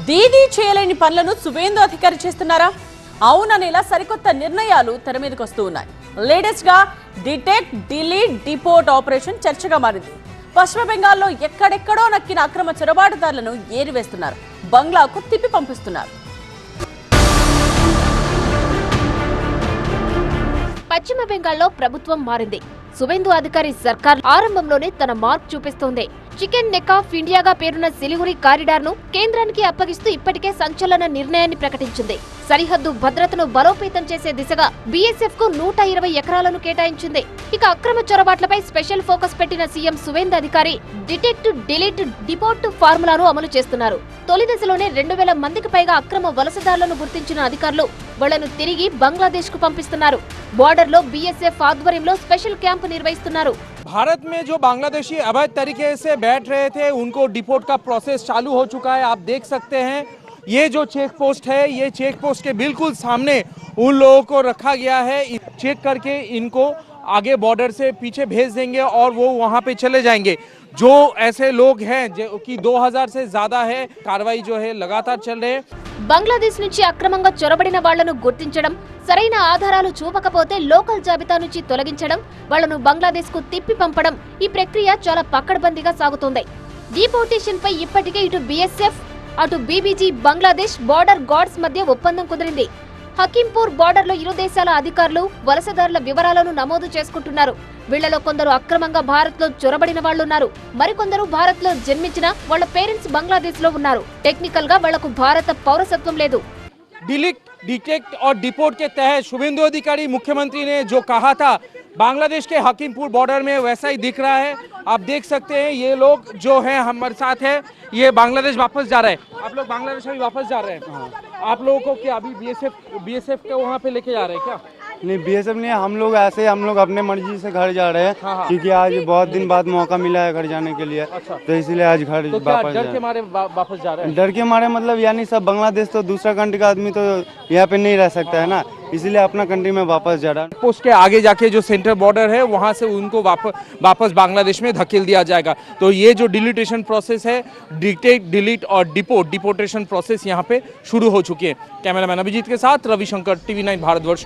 దీదీ చేయలేని పనులను సువేందు అధికారి చేస్తున్నారా? అవుననేలా సరికొత్త నిర్ణయాలు తెర మీదకి వస్తూ ఉన్నాయి. లేటెస్ట్ గా డిటెక్ట్ డిలీట్ డిపోర్ట్ ఆపరేషన్ చర్చగా మారింది. పశ్చిమ బెంగాల్లో ఎక్కడెక్కడో నక్కిన అక్రమ చొరబాటుదారులను ఏరివేస్తున్నారు, బంగ్లాకు తిప్పి పంపిస్తున్నారు. పశ్చిమ బెంగాల్లో ప్రభుత్వం మారింది. సువేందు అధికారి సర్కార్ ఆరంభంలోనే తన మార్క్ చూపిస్తోంది. చికెన్ నెక్ ఆఫ్ ఇండియాగా పేరున్న సిలిగురి కారిడార్ ను కేంద్రానికి అప్పగిస్తూ ఇప్పటికే సంచలన నిర్ణయాన్ని ప్రకటించింది. సరిహద్దు భద్రతను బలోపేతం చేసే దిశగా బీఎస్ఎఫ్ కు 120 ఎకరాలను కేటాయించింది. ఇక అక్రమ చొరబాట్లపై స్పెషల్ ఫోకస్ పెట్టిన సీఎం సువేందు అధికారి డిటెక్ట్ డిలీట్ డిపోర్ట్ ఫార్ములాను అమలు చేస్తున్నారు. తొలి దశలోనే 2000 మందికి పైగా అక్రమ వలసదారులను గుర్తించిన అధికారులు వాళ్లను తిరిగి బంగ్లాదేశ్ కు పంపిస్తున్నారు. బోర్డర్ లో బీఎస్ఎఫ్ ఆధ్వర్యంలో స్పెషల్ క్యాంపు నిర్వహిస్తున్నారు. भारत में जो बांग्लादेशी अवैध तरीके से बैठ रहे थे उनको डिपोर्ट का प्रोसेस चालू हो चुका है। आप देख सकते हैं ये जो चेक पोस्ट है, ये चेक पोस्ट के बिल्कुल सामने उन लोगों को रखा गया है। चेक करके इनको आगे बॉर्डर से पीछे भेज देंगे और वो वहाँ पे चले जाएंगे। जो ऐसे लोग हैं जो कि 2000 से ज्यादा है, कार्रवाई जो है लगातार चल रहे हैं. బంగ్లాదేశ్ నుంచి అక్రమంగా చొరబడిన వాళ్లను గుర్తించడం, సరైన ఆధారాలు చూపకపోతే లోకల్ జాబితా నుంచి తొలగించడం, వాళ్లను బంగ్లాదేశ్ కు తిప్పి పంపడం, ఈ ప్రక్రియ చాలా పకడ్బందీగా సాగుతోంది. డిపోర్టేషన్ పై ఇప్పటికే ఇటు బీఎస్ఎఫ్ అటు బీబీజీ బంగ్లాదేశ్ బోర్డర్ గార్డ్స్ మధ్య ఒప్పందం కుదిరింది. హకీంపూర్ బోర్డర్ లో ఇరు దేశాల అధికారులు వలసదారుల వివరాలను నమోదు చేసుకుంటున్నారు. వీళ్లలో కొందరు అక్రమంగా భారత్ లో చొరబడిన వాళ్లున్నారు. మరికొందరు భారత్ లో జన్మించిన వాళ్ల పేరెంట్స్ బంగ్లాదేశ్ లో ఉన్నారు. టెక్నికల్ గా వాళ్లకు భారత పౌరసత్వం లేదు. डिलीट डिटेक्ट और डिपोर्ट के तहत शुभेंदु अधिकारी मुख्यमंत्री ने जो कहा था बांग्लादेश के हकीमपुर बॉर्डर में वैसा ही दिख रहा है. आप देख सकते हैं ये लोग जो हैं हमारे साथ है, ये बांग्लादेश वापस जा रहे हैं. आप लोग बांग्लादेश अभी वापस जा रहे हैं. आप लोगों को क्या अभी बीएसएफ के वहाँ पे लेके जा रहे हैं क्या? नहीं, बीएसएफ नहीं, हम लोग ऐसे हम लोग अपने मर्जी से घर जा रहे हैं. हाँ. क्योंकि आज बहुत दिन बाद मौका मिला है घर जाने के लिए. अच्छा. तो इसलिए आज घर तो क्या वापस डर के मारे वापस जा रहे हैं? डर के मारे मतलब यानी सब बांग्लादेश तो दूसरा कंट्री का आदमी तो यहाँ पे नहीं रह सकता है ना, इसलिए अपना कंट्री में वापस जा रहा है. पोस्ट के आगे जाके जो सेंटर बॉर्डर है वहां से उनको वापस बांग्लादेश में धकेल दिया जाएगा. तो ये जो डिलीटेशन प्रोसेस है, डिटेक्ट डिलीट और डिपोर्टेशन प्रोसेस यहाँ पे शुरू हो चुकी है. कैमरामैन अभिजीत के साथ रविशंकर, TV9 भारतवर्ष.